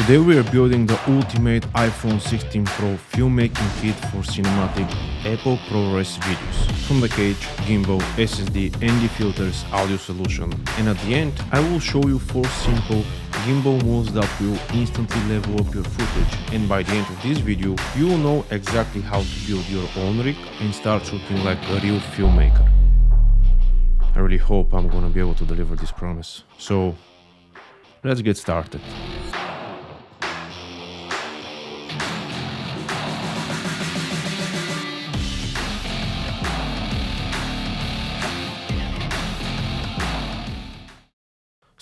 Today we are building the ultimate iPhone 16 Pro filmmaking kit for cinematic Apple ProRes videos. From the cage, gimbal, SSD, ND filters, audio solution. And at the end, I will show you 4 simple gimbal moves that will instantly level up your footage. And by the end of this video, you will know exactly how to build your own rig and start shooting like a real filmmaker. I really hope I'm gonna be able to deliver this promise. So, let's get started.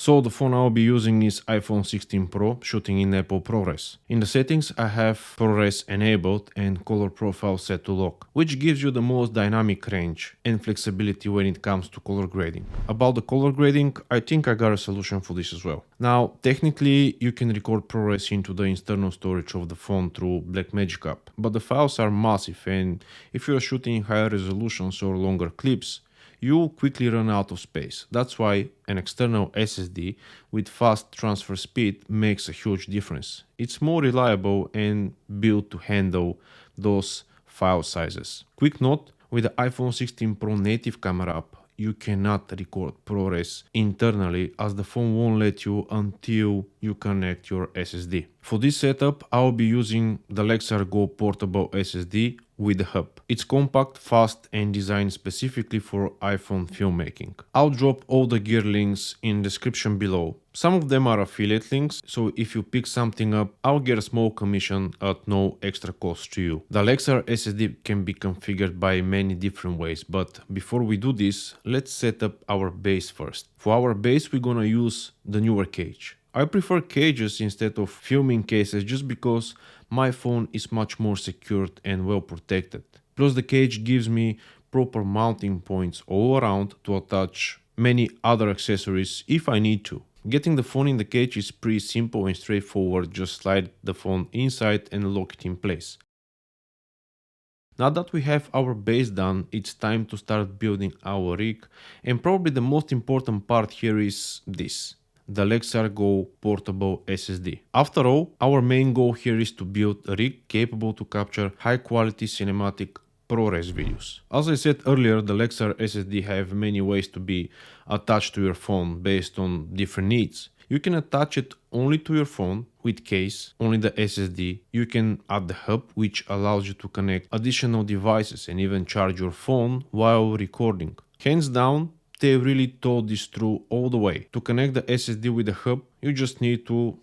So the phone I'll be using is iPhone 16 Pro, shooting in Apple ProRes. In the settings I have ProRes enabled and color profile set to lock, which gives you the most dynamic range and flexibility when it comes to color grading. About the color grading, I think I got a solution for this as well. Now, technically you can record ProRes into the internal storage of the phone through Blackmagic app, but the files are massive and if you are shooting in higher resolutions or longer clips, you quickly run out of space. That's why an external SSD with fast transfer speed makes a huge difference. It's more reliable and built to handle those file sizes. Quick note, with the iPhone 16 Pro native camera app, you cannot record ProRes internally as the phone won't let you until you connect your SSD. For this setup, I'll be using the Lexar Go portable SSD with the hub. It's compact, fast and designed specifically for iPhone filmmaking. I'll drop all the gear links in description below. Some of them are affiliate links, so if you pick something up, I'll get a small commission at no extra cost to you. The Lexar SSD can be configured by many different ways, but before we do this, let's set up our base first. For our base, we're gonna use the newer cage. I prefer cages instead of filming cases just because my phone is much more secured and well protected. Plus the cage gives me proper mounting points all around to attach many other accessories if I need to. Getting the phone in the cage is pretty simple and straightforward, just slide the phone inside and lock it in place. Now that we have our base done, it's time to start building our rig, and probably the most important part here is this. The Lexar Go portable SSD. After all, our main goal here is to build a rig capable to capture high quality cinematic ProRes videos. As I said earlier, the Lexar SSD have many ways to be attached to your phone based on different needs. You can attach it only to your phone with case, only the SSD. You can add the hub, which allows you to connect additional devices and even charge your phone while recording. Hands down, they really thought this through all the way. To connect the SSD with the hub, you just need to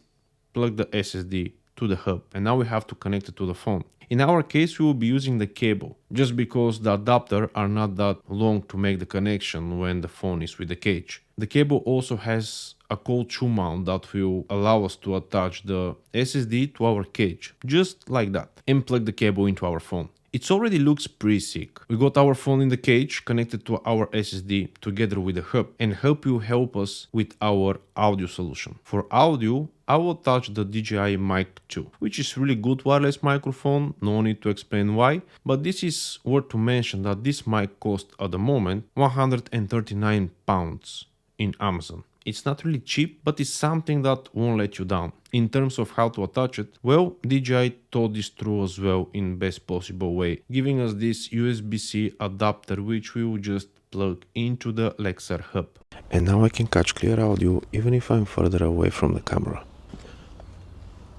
plug the SSD to the hub, and now we have to connect it to the phone. In our case, we will be using the cable, just because the adapter are not that long to make the connection when the phone is with the cage. The cable also has a cold shoe mount that will allow us to attach the SSD to our cage, just like that, and plug the cable into our phone. It already looks pretty sick. We got our phone in the cage connected to our SSD together with the hub, and hub will help us with our audio solution. For audio, I will attach the DJI Mic 2, which is really good wireless microphone, no need to explain why, but this is worth to mention that this mic costs at the moment £139 in Amazon. It's not really cheap, but it's something that won't let you down. In terms of how to attach it, well, DJI thought this through as well in best possible way, giving us this USB-C adapter which we will just plug into the Lexar hub. And now I can catch clear audio even if I'm further away from the camera.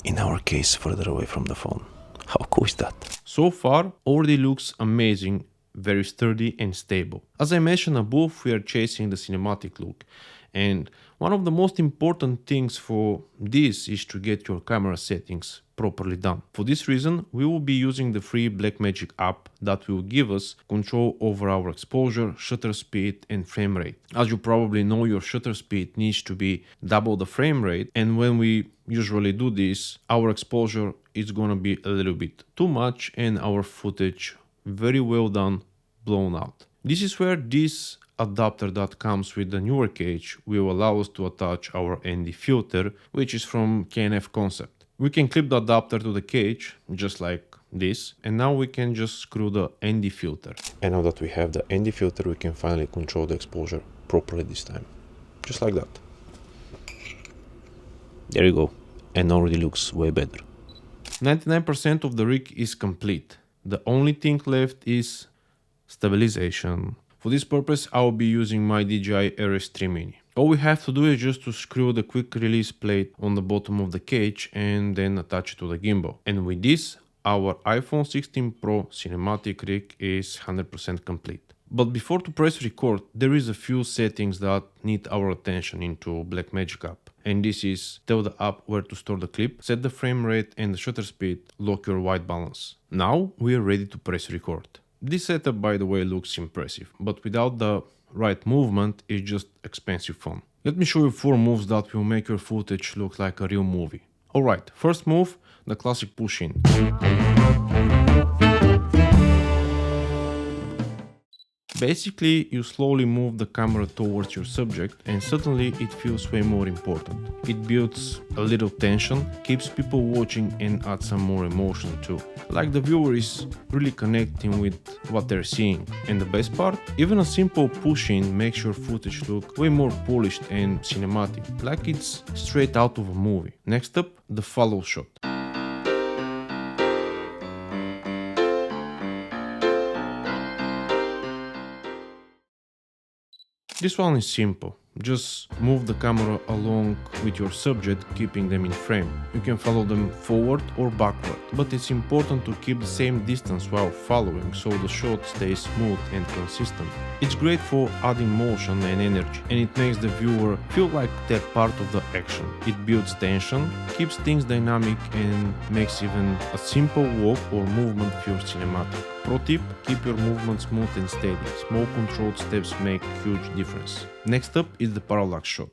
In our case, further away from the phone. How cool is that? So far, already looks amazing, very sturdy and stable. As I mentioned above, we are chasing the cinematic look. And one of the most important things for this is to get your camera settings properly done. For this reason, we will be using the free Blackmagic app that will give us control over our exposure, shutter speed and frame rate. As you probably know, your shutter speed needs to be double the frame rate, and when we usually do this, our exposure is gonna be a little bit too much and our footage, very well done, blown out. This is where this adapter that comes with the newer cage will allow us to attach our ND filter, which is from K&F Concept. We can clip the adapter to the cage, just like this, and now we can just screw the ND filter. And now that we have the ND filter, we can finally control the exposure properly this time. Just like that. There you go. and already looks way better. 99% of the rig is complete. The only thing left is stabilization. For this purpose, I will be using my DJI RS3 Mini. All we have to do is just to screw the quick release plate on the bottom of the cage and then attach it to the gimbal. And with this, our iPhone 16 Pro cinematic rig is 100% complete. But before to press record, there is a few settings that need our attention into Blackmagic app. And this is tell the app where to store the clip, set the frame rate and the shutter speed, lock your white balance. Now we are ready to press record. This setup, by the way, looks impressive, but without the right movement, it's just expensive fun. Let me show you 4 moves that will make your footage look like a real movie. Alright, first move, the classic push in. Basically, you slowly move the camera towards your subject and suddenly it feels way more important. It builds a little tension, keeps people watching and adds some more emotion too. Like the viewer is really connecting with what they're seeing. And the best part? Even a simple push-in makes your footage look way more polished and cinematic, like it's straight out of a movie. Next up, the follow shot. This one is simple. Just move the camera along with your subject, keeping them in frame. You can follow them forward or backward, but it's important to keep the same distance while following so the shot stays smooth and consistent. It's great for adding motion and energy, and it makes the viewer feel like they're part of the action. It builds tension, keeps things dynamic and makes even a simple walk or movement feel cinematic. Pro tip, keep your movement smooth and steady. Small controlled steps make a huge difference. Next up is the parallax shot.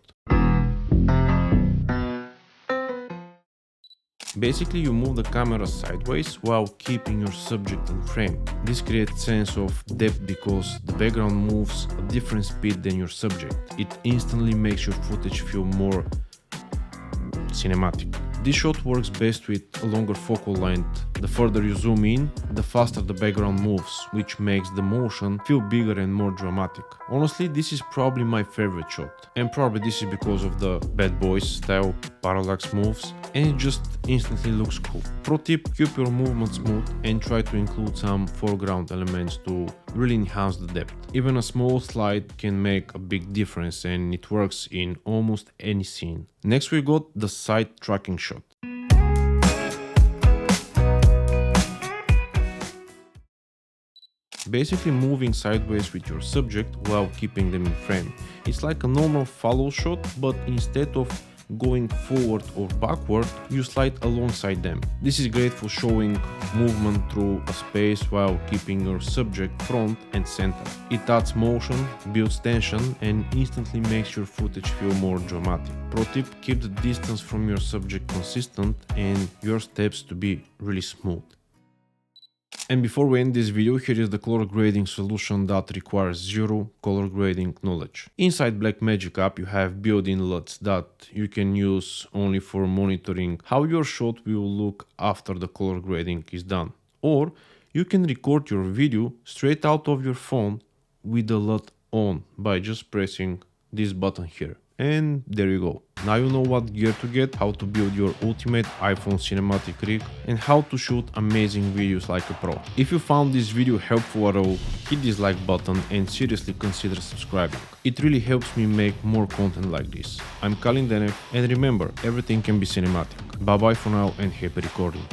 Basically, you move the camera sideways while keeping your subject in frame. This creates sense of depth because the background moves at different speed than your subject. It instantly makes your footage feel more cinematic. This shot works best with a longer focal length. The further you zoom in, the faster the background moves, which makes the motion feel bigger and more dramatic. Honestly, this is probably my favorite shot. And probably this is because of the Bad Boys style parallax moves, and it just instantly looks cool. Pro tip, keep your movement smooth and try to include some foreground elements to really enhance the depth. Even a small slide can make a big difference and it works in almost any scene. Next we got the side tracking shot. Basically moving sideways with your subject while keeping them in frame. It's like a normal follow shot, but instead of going forward or backward, you slide alongside them. This is great for showing movement through a space while keeping your subject front and center. It adds motion, builds tension, and instantly makes your footage feel more dramatic. Pro tip, keep the distance from your subject consistent and your steps to be really smooth. And before we end this video, here is the color grading solution that requires zero color grading knowledge. Inside Blackmagic app you have built-in LUTs that you can use only for monitoring how your shot will look after the color grading is done. Or you can record your video straight out of your phone with the LUT on by just pressing this button here. And there you go. Now you know what gear to get, how to build your ultimate iPhone cinematic rig, and how to shoot amazing videos like a pro. If you found this video helpful at all, hit this like button and seriously consider subscribing. It really helps me make more content like this. I'm Kalin Denev, and remember, everything can be cinematic. Bye bye for now and happy recording.